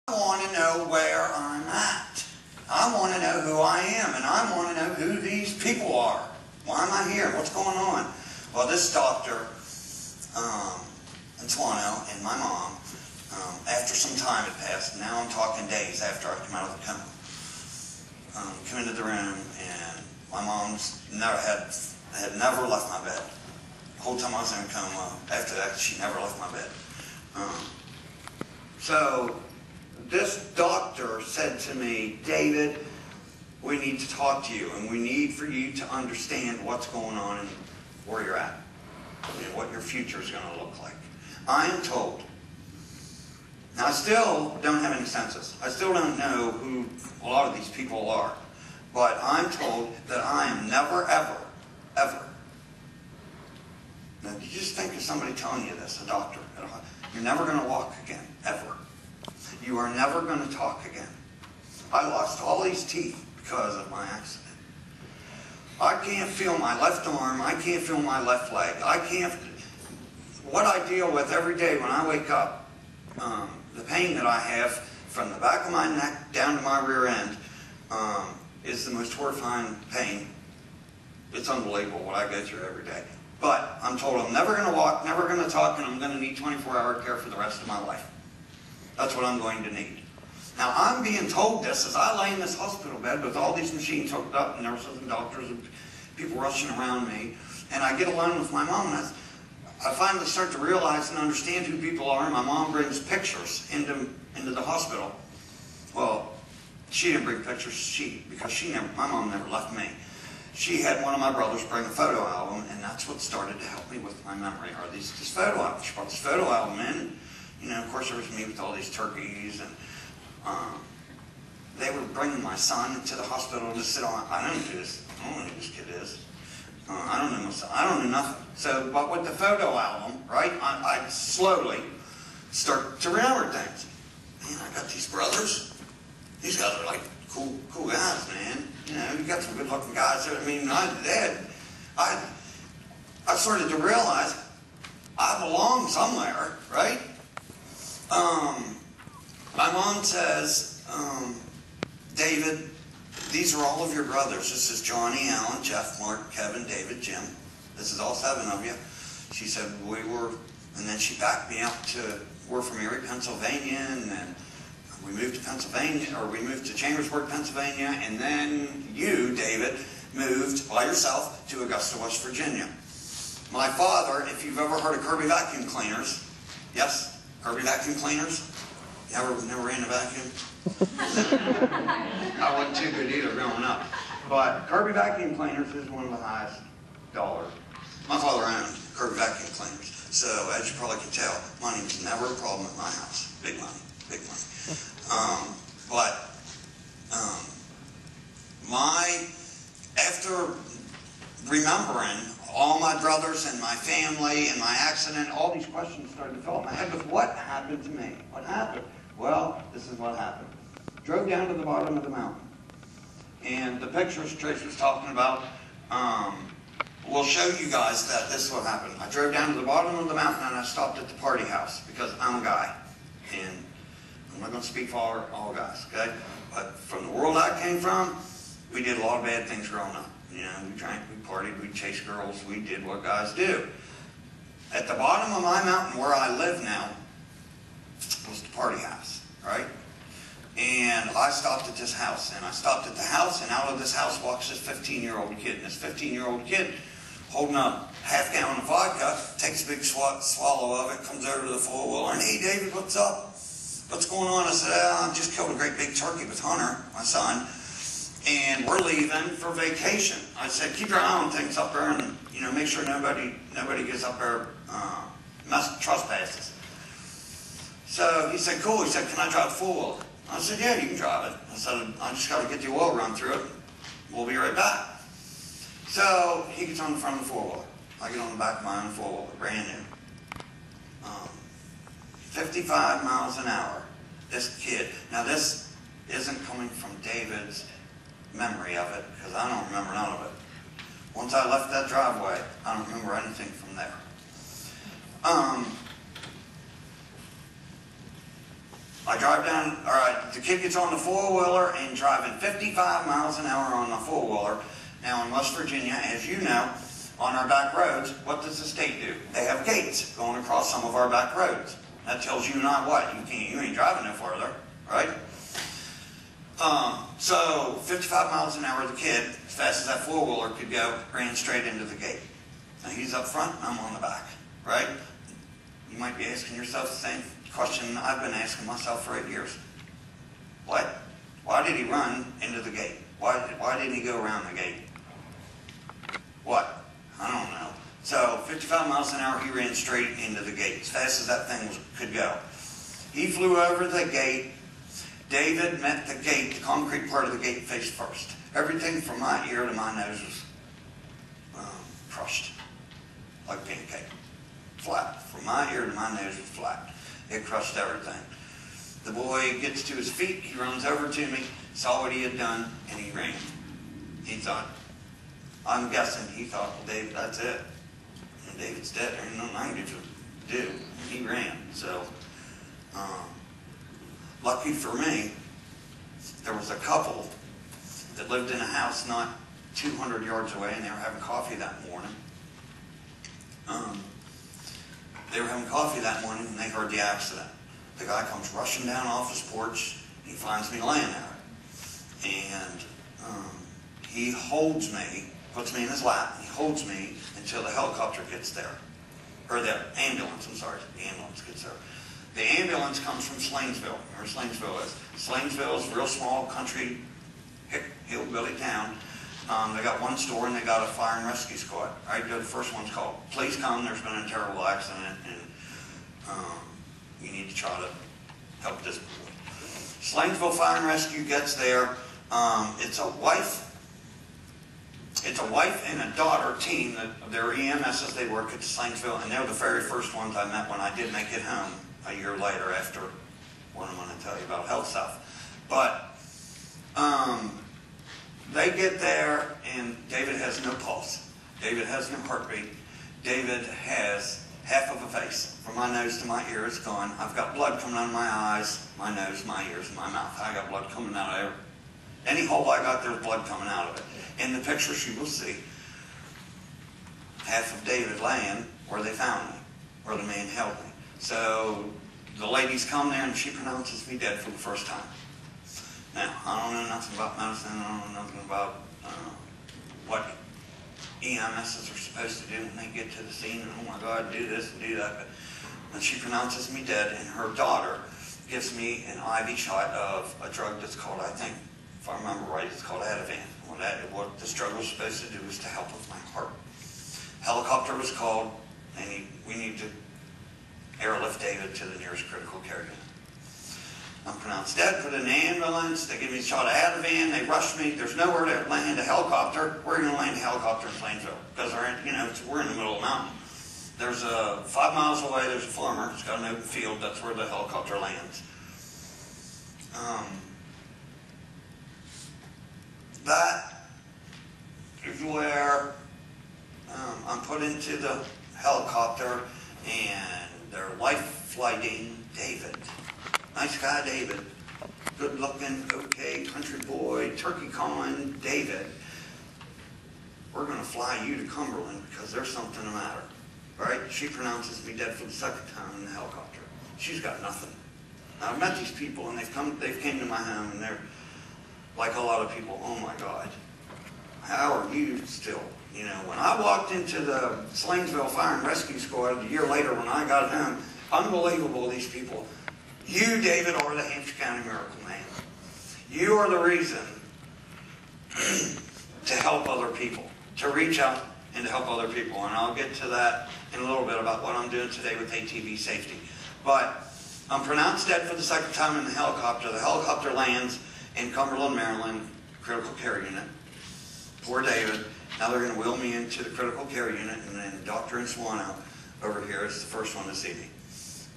I want to know where I'm at. I want to know who I am, and I want to know who these people are. Why am I here? What's going on? Well, this doctor, Antoino, and my mom, after some time had passed, now I'm talking days after I come out of the coma, come into the room, and my mom's had never left my bed. The whole time I was in a coma, after that, she never left my bed. So this doctor said to me, David, we need to talk to you, and we need for you to understand what's going on and where you're at, and what your future is going to look like. I am told, now I still don't have any census. I still don't know who a lot of these people are, but I'm told that I am never, ever, ever. Now, you just think of somebody telling you this, a doctor. You're never going to walk again, ever. You are never going to talk again. I lost all these teeth because of my accident. I can't feel my left arm. I can't feel my left leg. I can't. What I deal with every day when I wake up, the pain that I have from the back of my neck down to my rear end is the most horrifying pain. It's unbelievable what I go through every day. But I'm told I'm never going to walk, never going to talk, and I'm going to need 24-hour care for the rest of my life. That's what I'm going to need. Now, I'm being told this as I lay in this hospital bed with all these machines hooked up, and nurses and doctors and people rushing around me, and I get alone with my mom, and I finally start to realize and understand who people are, and my mom brings pictures into the hospital. Well, she didn't bring pictures, because my mom never left me. She had one of my brothers bring a photo album, and that's what started to help me with my memory, are this photo album. She brought this photo album in. You know, of course, there was me with all these turkeys, and they were bringing my son to the hospital to sit on. I don't know who this kid is. I don't know myself. I don't know nothing. So, but with the photo album, right, I slowly start to remember things. Man, I got these brothers. These guys are like cool guys, man. You know, you got some good-looking guys. I mean, I started to realize I belong somewhere, right? My mom says, David, these are all of your brothers. This is Johnny, Alan, Jeff, Mark, Kevin, David, Jim. This is all 7 of you. She said, and then she backed me up to, we're from Erie, Pennsylvania, and then we moved to Pennsylvania, or we moved to Chambersburg, Pennsylvania, and then you, David, moved by yourself to Augusta, West Virginia. My father, if you've ever heard of Kirby vacuum cleaners, yes, Kirby vacuum cleaners? Never ran a vacuum? I wasn't too good either growing up. But Kirby vacuum cleaners is one of the highest dollars. My father owned Kirby vacuum cleaners. So as you probably can tell, money was never a problem at my house. Big money, big money. After remembering all my brothers and my family and my accident, all these questions started to fill up my head with what happened to me? What happened? Well, this is what happened. Drove down to the bottom of the mountain. And the pictures Trace was talking about will show you guys that this is what happened. I drove down to the bottom of the mountain and I stopped at the party house because I'm a guy. And I'm not going to speak for all guys, okay? But from the world I came from, we did a lot of bad things growing up. You know, we drank, we partied, we chased girls, we did what guys do. At the bottom of my mountain where I live now was the party house, right? And I stopped at this house, and I stopped at the house, and out of this house walks this 15-year-old kid. And this 15-year-old kid, holding a half-gallon of vodka, takes a big swallow of it, comes over to the four-wheeler, and hey, David, what's up? What's going on? I said, I just killed a great big turkey with Hunter, my son, and we're leaving for vacation. I said, keep your eye on things up there, and make sure nobody gets up there trespasses. So he said, cool. He said, can I drive full? I said, yeah, you can drive it. I said, I just got to get the oil run through it. We'll be right back. So he gets on the front of the four-wheeler. I get on the back of my own four-wheeler, brand new. 55 miles an hour. This kid. Now this isn't coming from David's memory of it, because I don't remember none of it. Once I left that driveway, I don't remember anything from there. I drive down, the kid gets on the four-wheeler and driving 55 miles an hour on the four-wheeler. Now in West Virginia, as you know, on our back roads, what does the state do? They have gates going across some of our back roads. That tells you not what? You ain't driving no further, right? So 55 miles an hour, the kid, as fast as that four-wheeler could go, ran straight into the gate. Now he's up front and I'm on the back, right? You might be asking yourself the same question I've been asking myself for 8 years. What? Why did he run into the gate? Why didn't he go around the gate? What? I don't know. So 55 miles an hour, he ran straight into the gate, as fast as that thing could go. He flew over the gate. David met the gate, the concrete part of the gate faced first. Everything from my ear to my nose was crushed, like pancake. Flat. From my ear to my nose was flat. It crushed everything. The boy gets to his feet, he runs over to me, saw what he had done, and he ran. He thought, I'm guessing, he thought, well, Dave, that's it. And David's dead. There ain't nothing I can do. And he ran. So, lucky for me, there was a couple that lived in a house not 200 yards away, and they were having coffee that morning. They were having coffee that morning, and they heard the accident. The guy comes rushing down off his porch, and he finds me laying there. And he holds me, puts me in his lap, and he holds me until the helicopter gets there. Or the ambulance, I'm sorry, the ambulance gets there. The ambulance comes from Slainsville. Where Slainsville is. Slainsville is a real small country, hillbilly town. They got one store and they got a fire and rescue squad. Right, the first one's called, please come, there's been a terrible accident and you need to try to help this boy. Slainsville Fire and Rescue gets there. It's a wife and a daughter team. That they're EMSs, they work at Slainsville, and they were the very first ones I met when I did make it home a year later after what I'm going to tell you about health stuff. But they get there, and David has no pulse. David has no heartbeat. David has half of a face. From my nose to my ear is gone. I've got blood coming out of my eyes, my nose, my ears, and my mouth. I got blood coming out of any hole I got, there's blood coming out of it. In the pictures you will see half of David laying where they found me, where the man held me. So the ladies come there, and she pronounces me dead for the first time. Now, I don't know nothing about medicine. I don't know nothing about what EMSs are supposed to do when they get to the scene. And oh my God, do this and do that. But when she pronounces me dead, and her daughter gives me an IV shot of a drug that's called, I think, if I remember right, it's called Ativan. What this drug was supposed to do is to help with my heart. Helicopter was called, and we need to airlift David to the nearest critical care unit. I'm pronounced dead, put in the ambulance, they give me a shot of Ativan, they rush me, there's nowhere to land a helicopter. We're going to land a helicopter in Plainsville, because we're in the middle of the mountain. There's 5 miles away, there's a farmer, it's got an open field, that's where the helicopter lands. That is where I'm put into the helicopter, and they're life flighting David. Nice guy, David. Good looking, okay, country boy, turkey calling David. We're going to fly you to Cumberland because there's something the matter. Right? She pronounces me dead for the second time in the helicopter. She's got nothing. Now, I've met these people, and they've came to my home, and they're like a lot of people, oh my God, how are you still? You know, when I walked into the Slainsville Fire and Rescue Squad a year later when I got home, unbelievable, these people. You, David, are the Hampshire County Miracle Man. You are the reason to help other people, to reach out and to help other people. And I'll get to that in a little bit about what I'm doing today with ATV safety. But I'm pronounced dead for the second time in the helicopter. The helicopter lands in Cumberland, Maryland, critical care unit. Poor David. Now they're going to wheel me into the critical care unit, and then Dr. Swano over here is the first one to see me.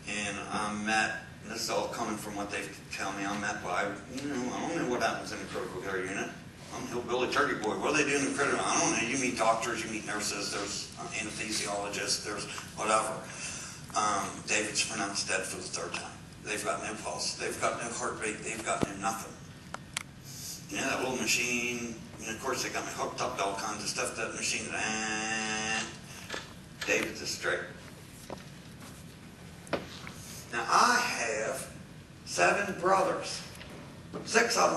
And I'm met, and this is all coming from what they tell me, I'm met by, I don't know what happens in the critical care unit. I'm a hillbilly turkey boy. What do they do in the critical? I don't know. You meet doctors, you meet nurses, there's anesthesiologists, there's whatever. David's pronounced dead for the third time. They've got no pulse. They've got no heartbeat. They've got no nothing. You know, that little machine, and of course they got me hooked up to all kinds of stuff, that machine, David's a straight. Now I have 7 brothers. 6 of them